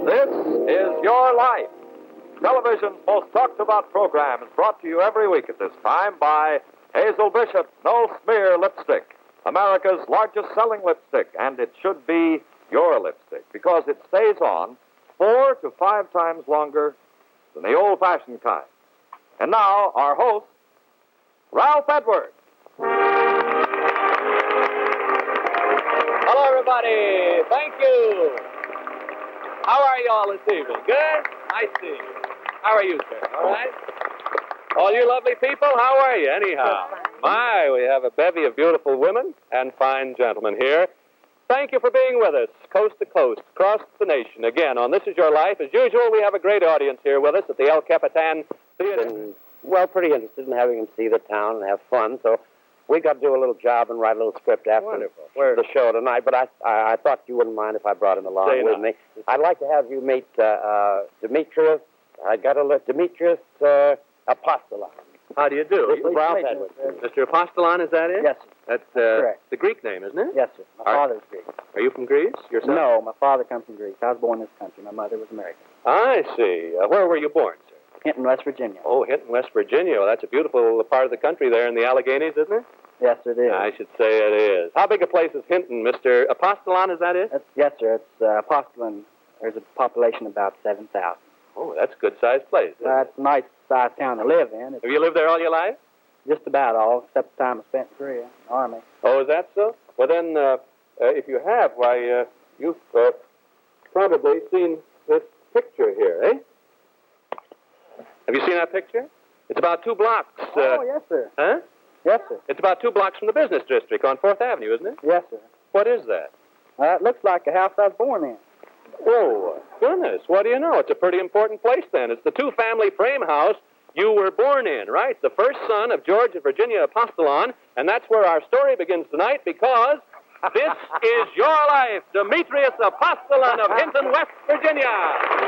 This is Your Life. Television's most talked about program is brought to you every week at this time by Hazel Bishop No Smear Lipstick, America's largest selling lipstick, and it should be your lipstick because it stays on 4 to 5 times longer than the old-fashioned kind. And now, our host, Ralph Edwards. Hello, everybody. Thank you. How are you all this evening? Good? I see you. How are you, sir? All right? All you lovely people, how are you, anyhow? My, we have a bevy of beautiful women and fine gentlemen here. Thank you for being with us, coast to coast, across the nation. Again, on This Is Your Life, as usual, we have a great audience here with us at the El Capitan Theater. And, well, pretty interested in having him see the town and have fun, so we got to do a little job and write a little script after the show tonight, but I thought you wouldn't mind if I brought him along with me. I'd like to have you meet Demetrius. I got to let Demetrius Apostolon. How do you do? This is Ralph Edwards. Mr. Apostolon, is that it? Yes, sir. That's correct. The Greek name, isn't it? Yes, sir. My father's Greek. Are you from Greece yourself? No, my father comes from Greece. I was born in this country. My mother was American. I see. Where were you born, sir? Hinton, West Virginia. Oh, Hinton, West Virginia. Well, that's a beautiful part of the country there in the Alleghenies, isn't it? Yes, it is. I should say it is. How big a place is Hinton, Mr. Apostolon, is that it? Yes, sir. It's Apostolon. There's a population of about 7,000. Oh, that's a good-sized place. It's a nice-sized town to live in. Have you lived there all your life? Just about all, except the time I spent in Korea, in the Army. Oh, is that so? Well, then, if you have, why, you've probably seen this picture here, eh? Have you seen that picture? It's about 2 blocks. Oh, yes, sir. Huh? Yes, sir. It's about 2 blocks from the business district on 4th Avenue, isn't it? Yes, sir. What is that? It looks like a house I was born in. Oh, goodness. What do you know? It's a pretty important place, then. It's the 2-family frame house you were born in, right? The first son of George and Virginia Apostolon, and that's where our story begins tonight because this is your life, Demetrius Apostolon of Hinton, West Virginia.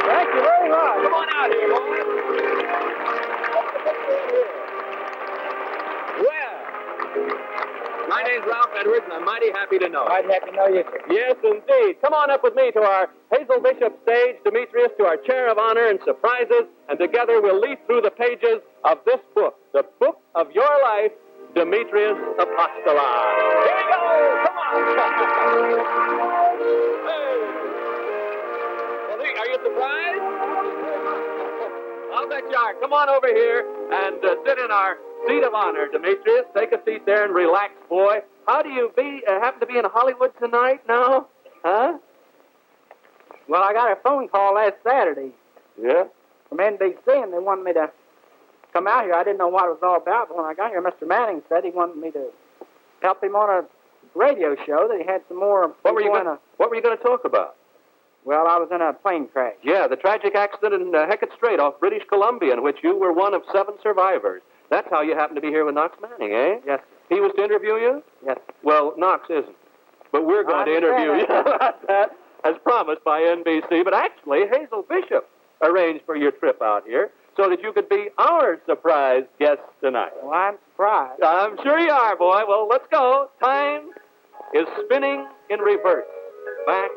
Thank you very much. Come on out here, boys. Well, my name's Ralph Edwards, and I'm mighty happy to know you. I'd happy to know you, sir. Yes, indeed. Come on up with me to our Hazel Bishop stage, Demetrius, to our chair of honor and surprises, and together we'll leaf through the pages of this book, the book of your life, Demetrius Apostolon. Here we go! Come on! Hey. Well, are you surprised? I'll bet you are. Come on over here and sit in our seat of honor, Demetrius. Take a seat there and relax, boy. How do you happen to be in Hollywood tonight now? Huh? Well, I got a phone call last Saturday. Yeah? From NBC, and they wanted me to come out here. I didn't know what it was all about, but when I got here, Mr. Manning said he wanted me to help him on a radio show, that he had some more... What were you going to talk about? Well, I was in a plane crash. Yeah, the tragic accident in Hecate Strait off British Columbia, in which you were one of 7 survivors. That's how you happened to be here with Knox Manning, eh? Yes, sir. He was to interview you? Yes, sir. Well, Knox isn't. But we're going to interview you about that, as promised by NBC. But actually, Hazel Bishop arranged for your trip out here so that you could be our surprise guest tonight. Well, I'm surprised. I'm sure you are, boy. Well, let's go. Time is spinning in reverse. Back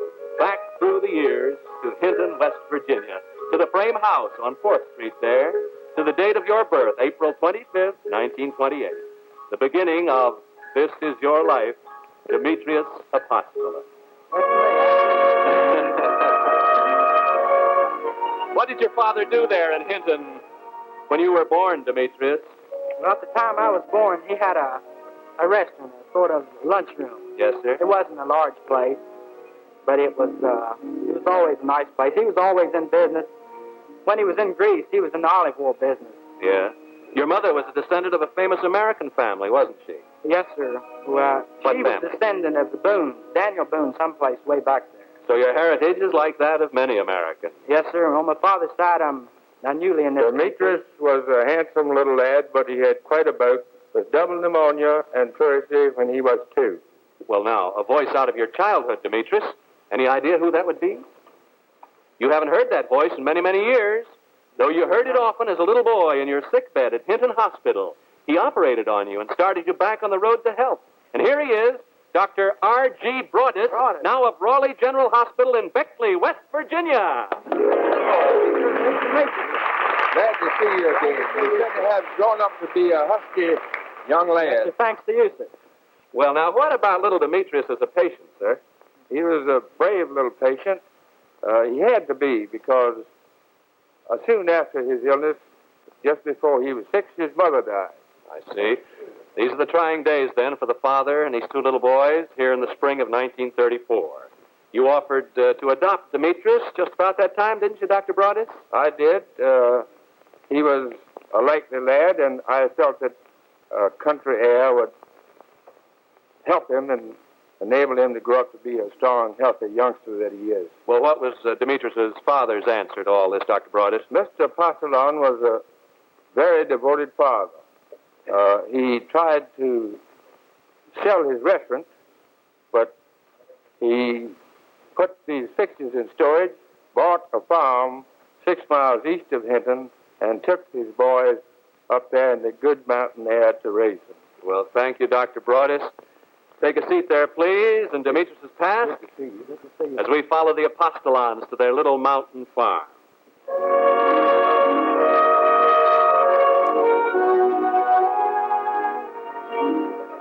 through the years to Hinton, West Virginia, to the frame house on 4th Street there, to the date of your birth, April 25th, 1928. The beginning of This Is Your Life, Demetrius Apostolon. What did your father do there in Hinton when you were born, Demetrius? Well, at the time I was born, he had a restaurant, a sort of lunchroom. Yes, sir. It wasn't a large place, but it was always a nice place. He was always in business. When he was in Greece, he was in the olive oil business. Yeah. Your mother was a descendant of a famous American family, wasn't she? Yes, sir. Well, she was a descendant of the Boone, Daniel Boone, someplace way back there. So your heritage is like that of many Americans. Yes, sir. On my father's side, I'm newly in this. Demetrius was a handsome little lad, but he had quite a bout with double pneumonia and pleurisy when he was 2. Well, now, a voice out of your childhood, Demetrius. Any idea who that would be? You haven't heard that voice in many, many years, though you heard it often as a little boy in your sickbed at Hinton Hospital. He operated on you and started you back on the road to health. And here he is, Dr. R.G. Broadus, now of Raleigh General Hospital in Beckley, West Virginia. Glad to see you again. You certainly have grown up to be a husky young lad. Thanks to you, sir. Well, now, what about little Demetrius as a patient, sir? He was a brave little patient. He had to be because soon after his illness, just before he was 6, his mother died. I see. These are the trying days, then, for the father and his 2 little boys here in the spring of 1934. You offered to adopt Demetrius just about that time, didn't you, Dr. Broadus? I did. He was a likely lad, and I felt that country air would help him and enable him to grow up to be a strong, healthy youngster that he is. Well, what was Demetrius's father's answer to all this, Dr. Broadus? Mr. Apostolon was a very devoted father. He tried to sell his restaurant, but he put these fixtures in storage, bought a farm 6 miles east of Hinton, and took his boys up there in the good mountain air to raise them. Well, thank you, Dr. Broadus. Take a seat there, please, and Demetrius is passed as we follow the Apostolons to their little mountain farm.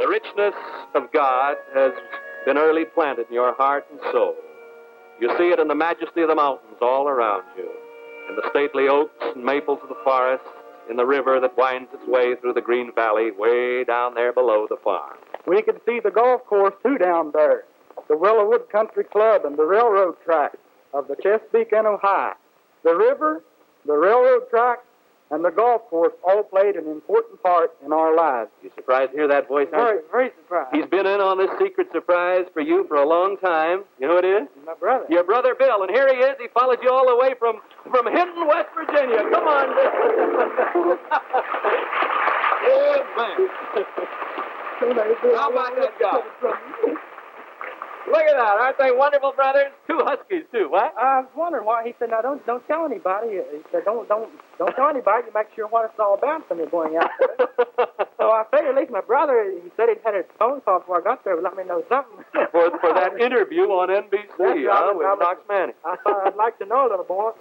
The richness of God has been early planted in your heart and soul. You see it in the majesty of the mountains all around you, in the stately oaks and maples of the forest, in the river that winds its way through the green valley way down there below the farm. We could see the golf course, too, down there. The Willowwood Country Club and the railroad track of the Chesapeake and Ohio. The river, the railroad track, and the golf course all played an important part in our lives. You surprised to hear that voice? Very, very surprised. He's been in on this secret surprise for you for a long time. You know who it is? My brother. Your brother Bill. And here he is. He followed you all the way from Hinton, West Virginia. Come on, Bill. Yeah, man. How about that guy? Look at that. Aren't they wonderful brothers? 2 huskies, too. What? I was wondering why. He said, "Now, don't tell anybody." He said, don't tell anybody. You make sure what it's all about when you're going out there. So I figured at least my brother, he said he'd had a phone call before I got there, would let me know something. for that interview on NBC, with Knox Manning. I thought I'd like to know a little more.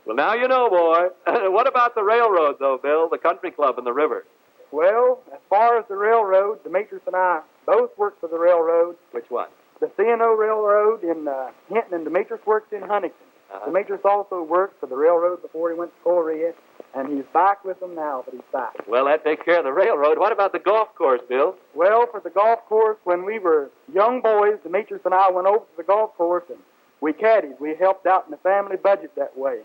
Well, now you know, boy. What about the railroad, though, Bill? The country club and the river? Well, as far as the railroad, Demetrius and I both worked for the railroad. Which one? The C&O Railroad in Hinton, and Demetrius works in Huntington. Demetrius also worked for the railroad before he went to Korea, and he's back with them now, but he's back. Well, that takes care of the railroad. What about the golf course, Bill? Well, for the golf course, when we were young boys, Demetrius and I went over to the golf course, and we caddied. We helped out in the family budget that way.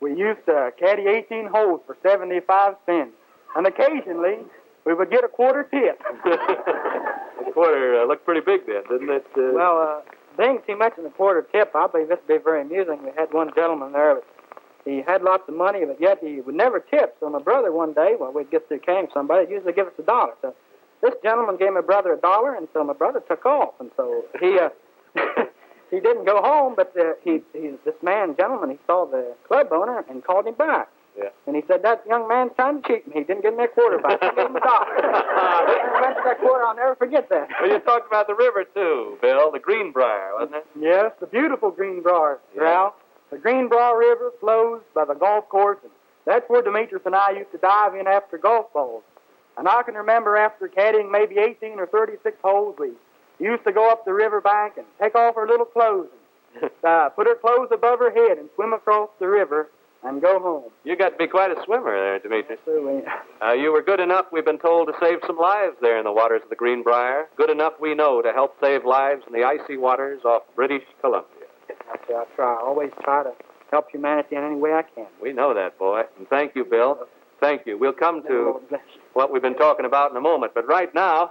We used to caddy 18 holes for 75 cents, and occasionally we would get a quarter tip. The quarter looked pretty big then, didn't it? Well, being too much in the quarter tip, I believe this would be very amusing. We had one gentleman there, but he had lots of money, but yet he would never tip. So my brother one day, when we'd get through carrying somebody, he'd usually give us $1. So this gentleman gave my brother $1, and so my brother took off. And so he he didn't go home, but this gentleman, he saw the club owner and called him back. Yeah. And he said, that young man's trying to cheat me. He didn't give me a quarter back. He gave him $1. I remember that quarter. I'll never forget that. Well, you talked about the river, too, Bill, the Greenbrier, wasn't it? Yes, the beautiful Greenbrier, Ralph. The Greenbrier River flows by the golf course, and that's where Demetrius and I used to dive in after golf balls. And I can remember after caddying maybe 18 or 36 holes, we used to go up the river bank and take off her little clothes and put her clothes above her head and swim across the river and go home. You got to be quite a swimmer there, Demetrius. Absolutely. You were good enough, we've been told, to save some lives there in the waters of the Greenbrier. Good enough, we know, to help save lives in the icy waters off British Columbia. I try. I always try to help humanity in any way I can. We know that, boy. And thank you, Bill. Thank you. We'll come to what we've been talking about in a moment. But right now,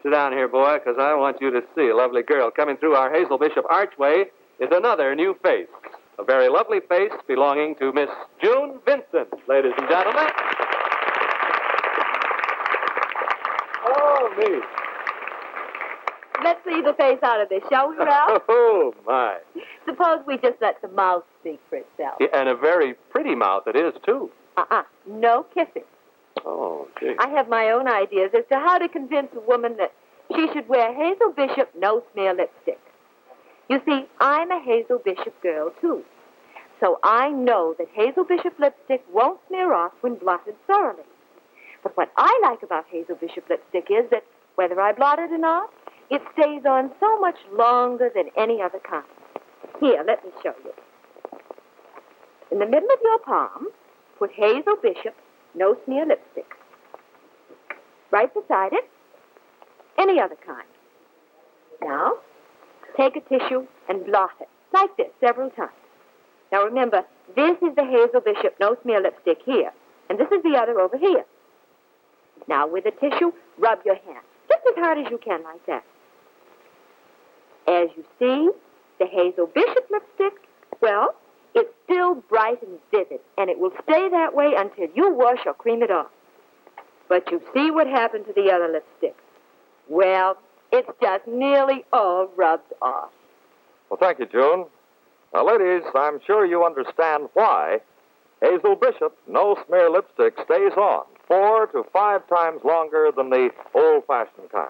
sit down here, boy, because I want you to see a lovely girl. Coming through our Hazel Bishop archway is another new face. A very lovely face belonging to Miss June Vincent, ladies and gentlemen. Oh, me. Let's see the face out of this, shall we, Ralph? Oh, my. Suppose we just let the mouth speak for itself. Yeah, and a very pretty mouth it is, too. No kissing. Oh, gee. I have my own ideas as to how to convince a woman that she should wear Hazel Bishop no-smear lipstick. You see, I'm a Hazel Bishop girl, too. So I know that Hazel Bishop lipstick won't smear off when blotted thoroughly. But what I like about Hazel Bishop lipstick is that whether I blot it or not, it stays on so much longer than any other kind. Here, let me show you. In the middle of your palm, put Hazel Bishop no-smear lipstick. Right beside it, any other kind. Now, take a tissue and blot it, like this, several times. Now remember, this is the Hazel Bishop no-smear lipstick here, and this is the other over here. Now, with the tissue, rub your hand, just as hard as you can, like that. As you see, the Hazel Bishop lipstick, well, it's still bright and vivid, and it will stay that way until you wash or cream it off. But you see what happened to the other lipstick. Well, it's just nearly all rubbed off. Well, thank you, June. Now, ladies, I'm sure you understand why Hazel Bishop no-smear lipstick stays on 4 to 5 times longer than the old-fashioned kind.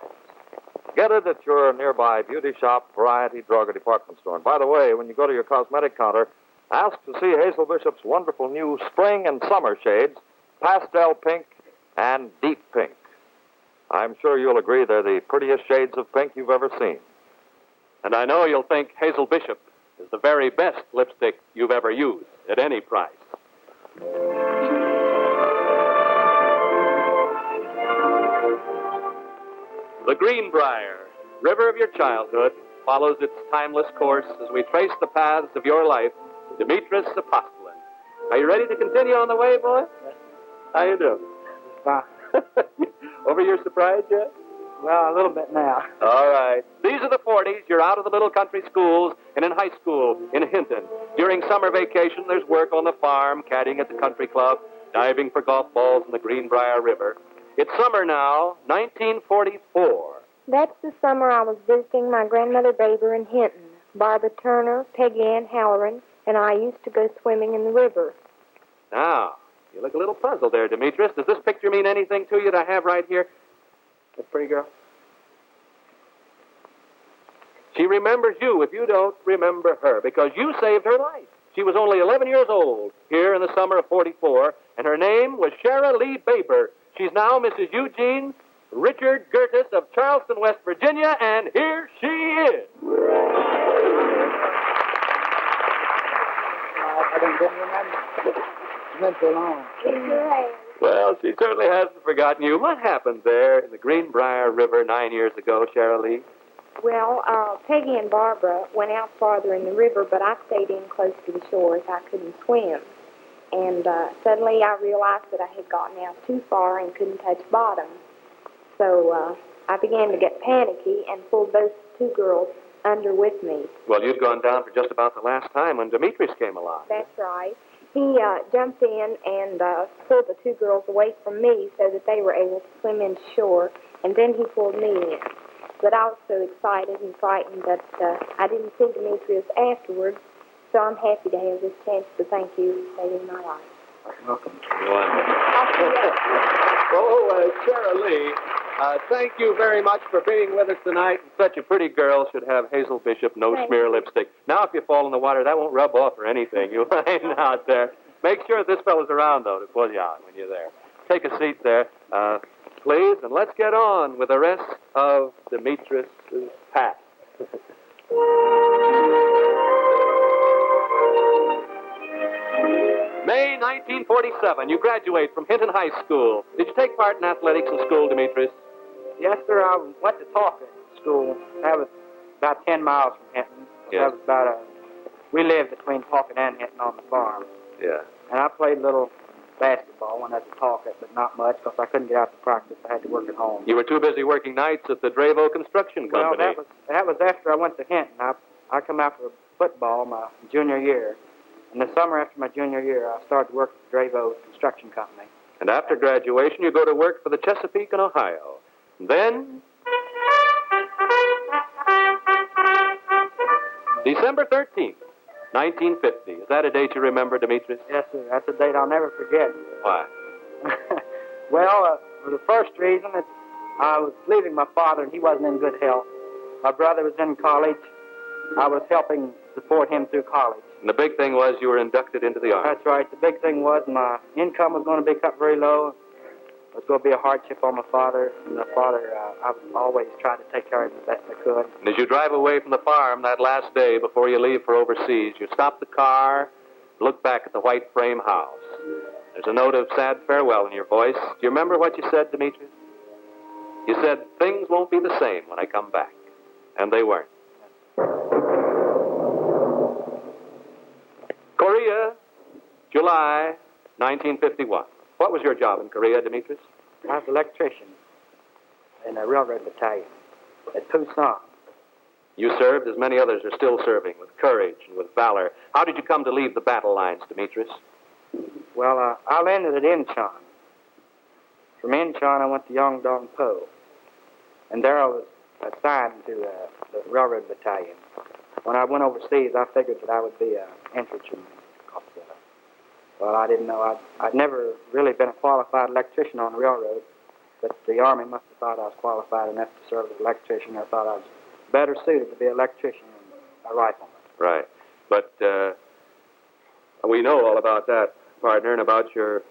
Get it at your nearby beauty shop, variety, drug, or department store. And by the way, when you go to your cosmetic counter, ask to see Hazel Bishop's wonderful new spring and summer shades, pastel pink and deep pink. I'm sure you'll agree they're the prettiest shades of pink you've ever seen. And I know you'll think Hazel Bishop is the very best lipstick you've ever used at any price. The Greenbrier, river of your childhood, follows its timeless course as we trace the paths of your life, Demetrius Apostolon. Are you ready to continue on the way, boy? How you doing? Fine. Over your surprise yet? Well, a little bit now. All right. These are the 40s. You're out of the little country schools and in high school in Hinton. During summer vacation, there's work on the farm, caddying at the country club, diving for golf balls in the Greenbrier River. It's summer now, 1944. That's the summer I was visiting my grandmother Baber in Hinton. Barbara Turner, Peggy Ann Halloran, and I used to go swimming in the river. Now, you look a little puzzled there, Demetrius. Does this picture mean anything to you that I have right here? This pretty girl? She remembers you if you don't remember her, because you saved her life. She was only 11 years old here in the summer of 44, and her name was Shara Lee Baber. She's now Mrs. Eugene Richard Gertis of Charleston, West Virginia, and here she is. I didn't remember. It's been so long. Well, she certainly hasn't forgotten you. What happened there in the Greenbrier River 9 years ago, Shara Lee? Well, Peggy and Barbara went out farther in the river, but I stayed in close to the shore as I couldn't swim. And suddenly I realized that I had gotten out too far and couldn't touch bottom. So I began to get panicky and pulled those two girls under with me. Well, you'd gone down for just about the last time when Demetrius came along. That's right. He jumped in and pulled the two girls away from me so that they were able to swim inshore, and then he pulled me in. But I was so excited and frightened that I didn't see Demetrius afterwards, so I'm happy to have this chance to thank you for saving my life. Welcome. Shara Lee, thank you very much for being with us tonight. Such a pretty girl should have Hazel Bishop no-smear lipstick. Now, if you fall in the water, that won't rub off or anything. You'll find out there. Make sure this fellow's around, though, to pull you out when you're there. Take a seat there, please, and let's get on with the rest of Demetrius' past. May 1947, you graduate from Hinton High School. Did you take part in athletics in school, Demetrius? Yes, sir. I went to Talcott School. That was about 10 miles from Hinton. Yeah. That was we lived between Talcott and Hinton on the farm. Yeah. And I played a little basketball when I was at Talcott, but not much because I couldn't get out to practice. I had to work at home. You were too busy working nights at the Dravo Construction Company. Well, that was after I went to Hinton. I come out for football my junior year. In the summer after my junior year, I started to work at the Dravo Construction Company. And after graduation, you go to work for the Chesapeake in Ohio. Then, December 13th, 1950. Is that a date you remember, Demetrius? Yes, sir. That's a date I'll never forget. Why? Well, for the first reason, I was leaving my father, and he wasn't in good health. My brother was in college. I was helping support him through college. And the big thing was you were inducted into the Army. That's right. The big thing was my income was going to be cut very low. It was going to be a hardship on my father. And my father, I always tried to take care of him the best I could. And as you drive away from the farm that last day before you leave for overseas, you stop the car, look back at the white frame house. There's a note of sad farewell in your voice. Do you remember what you said, Demetrius? You said, things won't be the same when I come back. And they weren't. Korea, July 1951. What was your job in Korea, Demetrius? I was an electrician in a railroad battalion at Pusan. You served, as many others are still serving, with courage and with valor. How did you come to leave the battle lines, Demetrius? Well, I landed at Incheon. From Incheon, I went to Yongdong-po. And there I was assigned to the railroad battalion. When I went overseas, I figured that I would be an infantryman. Well, I didn't know. I'd never really been a qualified electrician on the railroad, but the Army must have thought I was qualified enough to serve as an electrician. I thought I was better suited to be an electrician than a rifleman. Right. But we know all about that, partner, and about your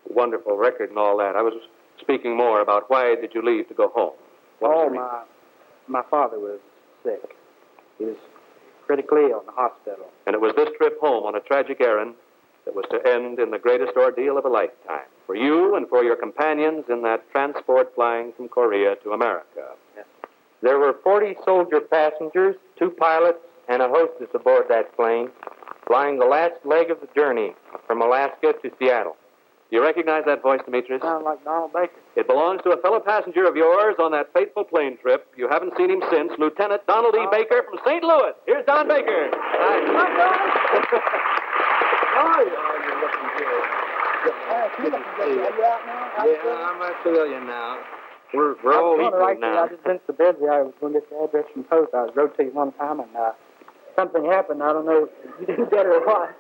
wonderful record and all that. I was speaking more about why did you leave to go home? My father was sick. He was critically ill in the hospital. And it was this trip home on a tragic errand that was to end in the greatest ordeal of a lifetime for you and for your companions in that transport flying from Korea to America. Yes. There were 40 soldier passengers, 2 pilots, and a hostess aboard that plane, flying the last leg of the journey from Alaska to Seattle. You recognize that voice, Demetrius? Sounded like Donald Baker. It belongs to a fellow passenger of yours on that fateful plane trip. You haven't seen him since, Lieutenant Donald E. Baker from St. Louis. Here's Don Baker. Hi. Oh, you're looking good. Yeah, I'm a civilian now. We're all equal now. I just been so busy. I was going to get the address from post. I was rotating one time, and something happened. I don't know if you did better or what.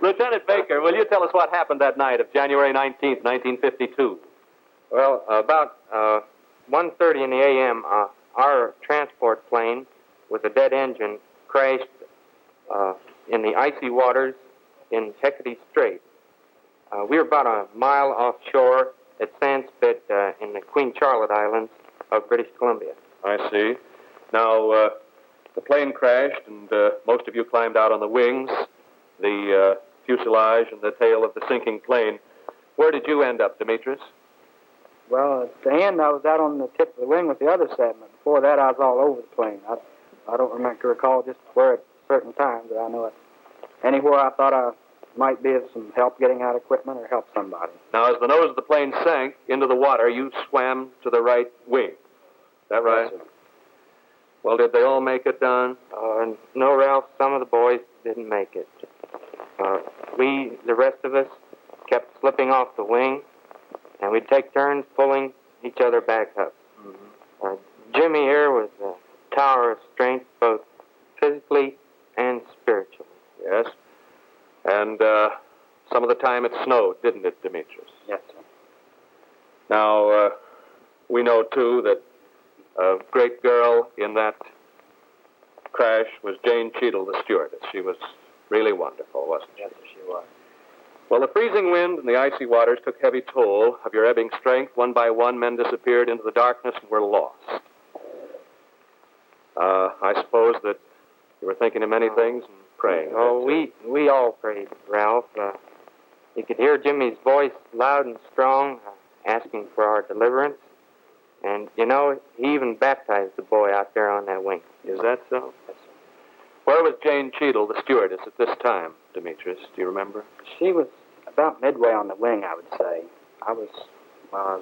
Lieutenant Baker, will you tell us what happened that night of January 19th, 1952? Well, about 1:30 in the a.m., our transport plane with a dead engine crashed in the icy waters in Hecate Strait. We were about a mile offshore at Sandspit in the Queen Charlotte Islands of British Columbia. I see. Now, the plane crashed, and most of you climbed out on the wings, the fuselage, and the tail of the sinking plane. Where did you end up, Demetrius? Well, at the end, I was out on the tip of the wing with the other 7. Before that, I was all over the plane. I don't remember to recall just where at certain times, but I know it. Anywhere I thought I might be of some help getting out equipment or help somebody. Now, as the nose of the plane sank into the water, you swam to the right wing. Is that right? Yes, sir. Well, did they all make it, Don? No, Ralph, some of the boys didn't make it. The rest of us, kept slipping off the wing, and we'd take turns pulling each other back up. Mm-hmm. Jimmy here was a tower of strength, both physically and spiritually. Yes. And some of the time it snowed, didn't it, Demetrius? Yes, sir. Now, we know, too, that a great girl in that crash was Jane Cheadle, the stewardess. She was really wonderful, wasn't she? Yes, sir, she was. Well, the freezing wind and the icy waters took heavy toll of your ebbing strength. One by one, men disappeared into the darkness and were lost. I suppose that you were thinking of many things and praying. Oh, we all prayed, Ralph. You could hear Jimmy's voice loud and strong, asking for our deliverance. And, you know, he even baptized the boy out there on that wing. Is that so? Yes, sir. Where was Jane Cheadle, the stewardess, at this time, Demetrius? Do you remember? She was about midway on the wing, I would say. I was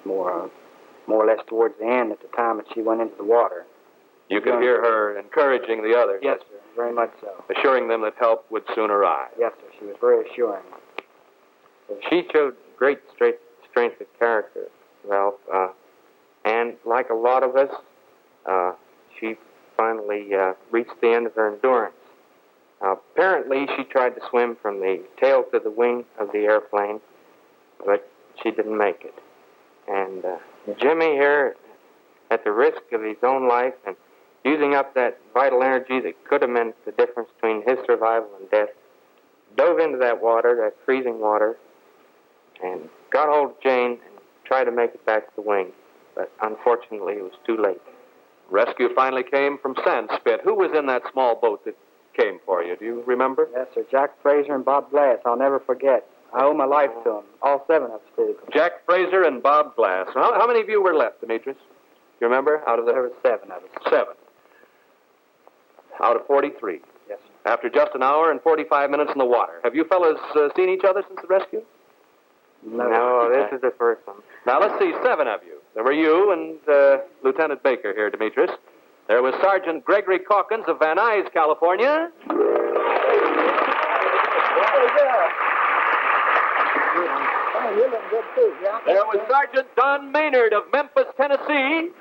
more or less towards the end at the time that she went into the water. You could hear her encouraging the others. Yes, sir, very much so. Assuring them that help would soon arrive. Yes, sir, she was very assuring. She showed great strength of character, Ralph. And like a lot of us, she finally reached the end of her endurance. Apparently, she tried to swim from the tail to the wing of the airplane, but she didn't make it. And Jimmy here, at the risk of his own life and using up that vital energy that could have meant the difference between his survival and death, dove into that water, that freezing water, and got hold of Jane and tried to make it back to the wing. But unfortunately, it was too late. Rescue finally came from Sandspit. Who was in that small boat that came for you? Do you remember? Yes, sir. Jack Fraser and Bob Glass. I'll never forget. I owe my life to them. All 7 of us do. Jack Fraser and Bob Glass. How many of you were left, Demetrius? You remember? There were 7 of us. 7. Out of 43. Yes, sir. After just an hour and 45 minutes in the water. Have you fellas seen each other since the rescue? No, this is the first one. Now, let's see, 7 of you. There were you and Lieutenant Baker here, Demetrius. There was Sergeant Gregory Calkins of Van Nuys, California. You look good, too, yeah? There was Sergeant Don Maynard of Memphis, Tennessee.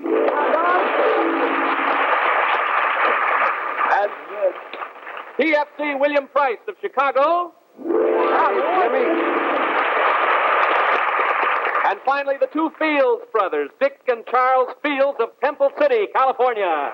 And TFC William Price of Chicago. And finally, the 2 Fields brothers, Dick and Charles Fields of Temple City, California.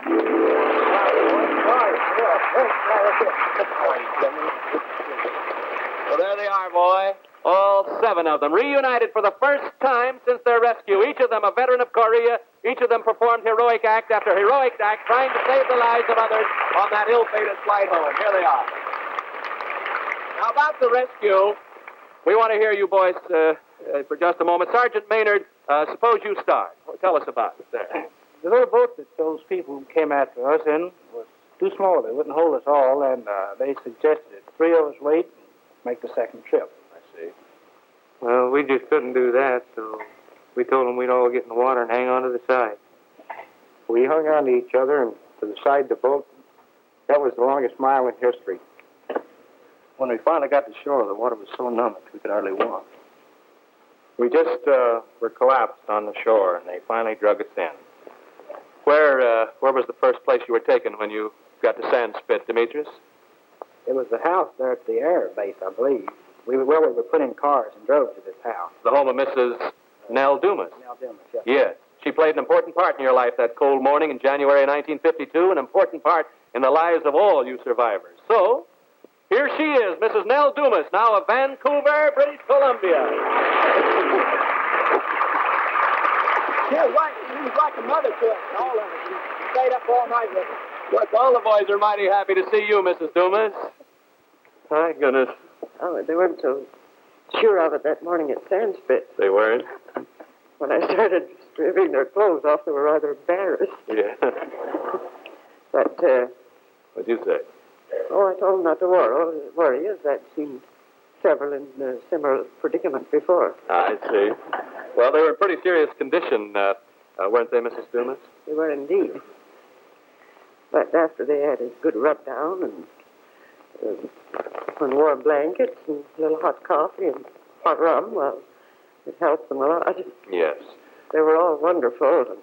So there they are, boy. All 7 of them, reunited for the first time since their rescue. Each of them a veteran of Korea. Each of them performed heroic act after heroic act, trying to save the lives of others on that ill-fated flight home. Here they are. Now, about the rescue, we want to hear you boys for just a moment. Sergeant Maynard, suppose you start. Tell us about it there. The little boat that those people came after us in was too small. They wouldn't hold us all, and they suggested that 3 of us wait and make the second trip. Well, we just couldn't do that, so we told them we'd all get in the water and hang on to the side. We hung on to each other and to the side of the boat. That was the longest mile in history. When we finally got to shore, the water was so numb that we could hardly walk. We just were collapsed on the shore, and they finally drug us in. Where was the first place you were taken when you got to Sandspit, Demetrius? It was the house there at the air base, I believe. We were put in cars and drove to this house. The home of Mrs. Nell Dumas. Nell Dumas, yes. Yes. She played an important part in your life that cold morning in January 1952, an important part in the lives of all you survivors. So, here she is, Mrs. Nell Dumas, now of Vancouver, British Columbia. She was like a mother to us, all of us. She stayed up all night with us. Look, all the boys are mighty happy to see you, Mrs. Dumas. My goodness. Oh, they weren't so sure of it that morning at Sandspit. They weren't? When I started stripping their clothes off, they were rather embarrassed. Yeah. But, What'd you say? I told them not to worry, as I'd seen several in a similar predicament before. I see. Well, they were in pretty serious condition, weren't they, Mrs. Dumas? They were indeed. But after they had a good rub down and warm blankets and a little hot coffee and hot rum, well, it helped them a lot. Yes. They were all wonderful and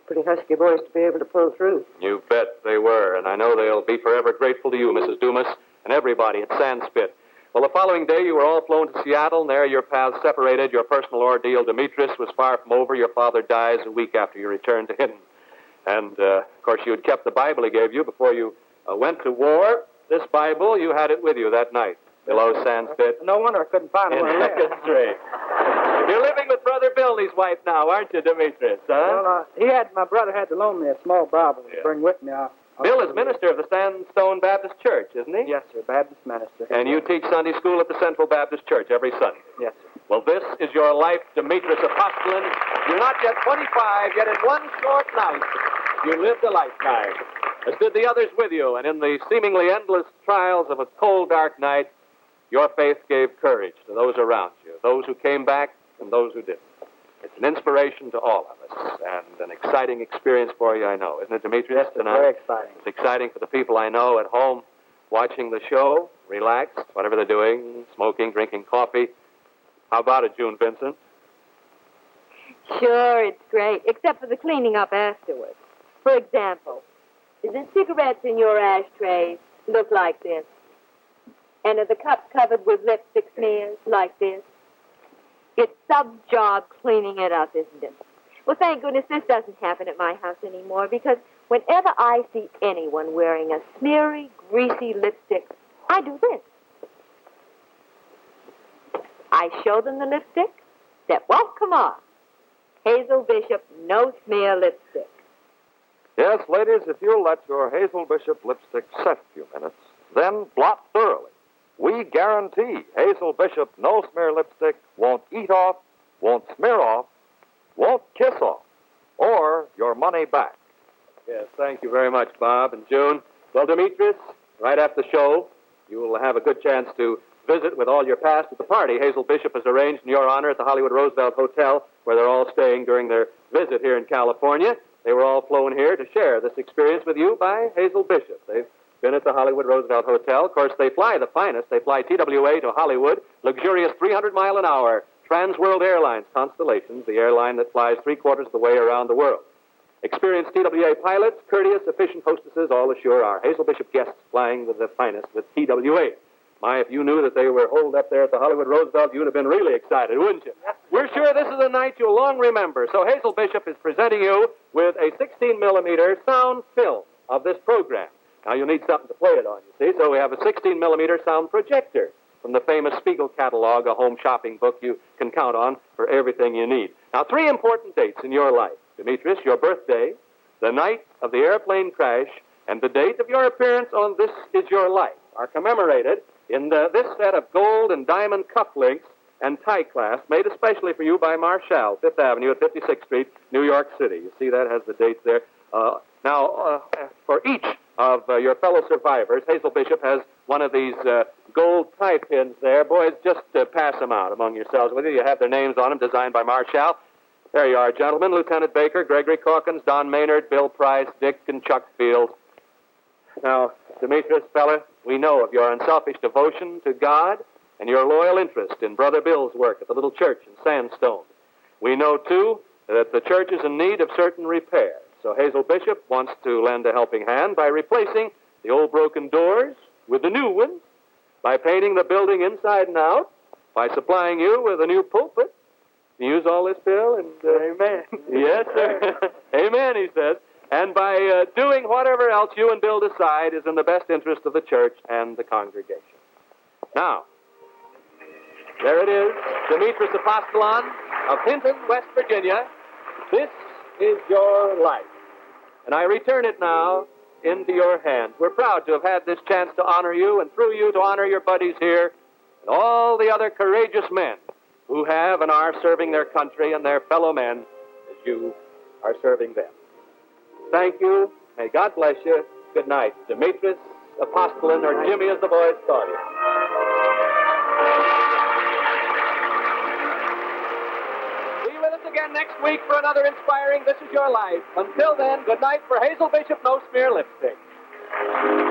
pretty husky boys to be able to pull through. You bet they were, and I know they'll be forever grateful to you, Mrs. Dumas, and everybody at Sandspit. Well, the following day, you were all flown to Seattle, and there your paths separated. Your personal ordeal, Demetrius, was far from over. Your father dies a week after you returned to Hinton. And, of course, you had kept the Bible he gave you before you went to war. This Bible, you had it with you that night below Sandspit. No wonder I couldn't find one. Street. You're living with Brother Billy's wife now, aren't you, Demetrius, huh? Well, my brother had to loan me a small Bible to bring with me. Bill is minister of the Sandstone Baptist Church, isn't he? Yes, sir, Baptist minister. And you teach Sunday school at the Central Baptist Church every Sunday? Yes, sir. Well, this is your life, Demetrius Apostolon. You're not yet 25, yet in one short night, you lived a lifetime, as did the others with you, and in the seemingly endless trials of a cold, dark night, your faith gave courage to those around you, those who came back and those who didn't. It's an inspiration to all of us, and an exciting experience for you, I know. Isn't it, Demetrius? Yes, it's very exciting. It's exciting for the people I know at home, watching the show, relaxed, whatever they're doing, smoking, drinking coffee. How about it, June Vincent? Sure, it's great, except for the cleaning up afterwards. For example, the cigarettes in your ashtrays look like this? And are the cups covered with lipstick smears like this? It's some job cleaning it up, isn't it? Well, thank goodness this doesn't happen at my house anymore, because whenever I see anyone wearing a smeary, greasy lipstick, I do this. I show them the lipstick that won't come off. Hazel Bishop No Smear Lipstick. Yes, ladies, if you'll let your Hazel Bishop lipstick set a few minutes, then blot thoroughly. We guarantee Hazel Bishop No Smear Lipstick won't eat off, won't smear off, won't kiss off, or your money back. Yes, thank you very much, Bob and June. Well, Demetrius, right after the show, you will have a good chance to visit with all your past at the party Hazel Bishop has arranged in your honor at the Hollywood Roosevelt Hotel, where they're all staying during their visit here in California. They were all flown here to share this experience with you by Hazel Bishop. They've been at the Hollywood Roosevelt Hotel. Of course, they fly the finest. They fly TWA to Hollywood, luxurious 300-mile-an-hour Trans-World Airlines Constellations, the airline that flies three-quarters of the way around the world. Experienced TWA pilots, courteous, efficient hostesses, all assure our Hazel Bishop guests flying with the finest with TWA. My, if you knew that they were holed up there at the Hollywood Roosevelt, you'd have been really excited, wouldn't you? We're sure this is a night you'll long remember. So Hazel Bishop is presenting you with a 16-millimeter sound film of this program. Now, you'll need something to play it on, you see, so we have a 16-millimeter sound projector from the famous Spiegel catalog, a home shopping book you can count on for everything you need. Now, 3 important dates in your life. Demetrius, your birthday, the night of the airplane crash, and the date of your appearance on This Is Your Life are commemorated in this set of gold and diamond cufflinks and tie clasps made especially for you by Marshall, 5th Avenue at 56th Street, New York City. You see that has the dates there. Now, for each of your fellow survivors, Hazel Bishop has one of these gold tie pins there. Boys, just pass them out among yourselves with you. You have their names on them, designed by Marshall. There you are, gentlemen. Lieutenant Baker, Gregory Calkins, Don Maynard, Bill Price, Dick and Chuck Field. Now, Demetrius, fella, we know of your unselfish devotion to God and your loyal interest in Brother Bill's work at the little church in Sandstone. We know, too, that the church is in need of certain repair. So Hazel Bishop wants to lend a helping hand by replacing the old broken doors with the new ones, by painting the building inside and out, by supplying you with a new pulpit. You use all this, Bill? And, amen. Yes, sir. Amen, he says. And by doing whatever else you and Bill decide is in the best interest of the church and the congregation. Now, there it is, Demetrius Apostolon of Hinton, West Virginia. This is your life. And I return it now into your hands. We're proud to have had this chance to honor you, and through you to honor your buddies here and all the other courageous men who have and are serving their country and their fellow men as you are serving them. Thank you. May God bless you. Good night. Demetrius Apostolon, or Jimmy as the boys call you. Be with us again next week for another inspiring This Is Your Life. Until then, good night for Hazel Bishop No Smear Lipstick.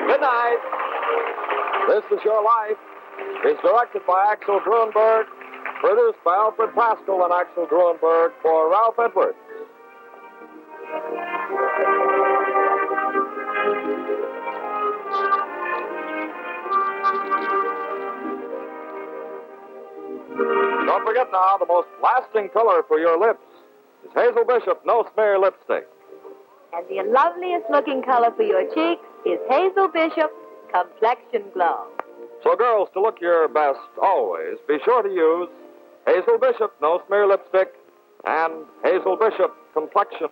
Good night. This Is Your Life is directed by Axel Gruenberg, produced by Alfred Pascal and Axel Gruenberg for Ralph Edwards. Don't forget now, the most lasting color for your lips is Hazel Bishop No Smear Lipstick. And the loveliest looking color for your cheeks is Hazel Bishop Complexion Glow. So girls, to look your best always, be sure to use Hazel Bishop No Smear Lipstick and Hazel Bishop Complexion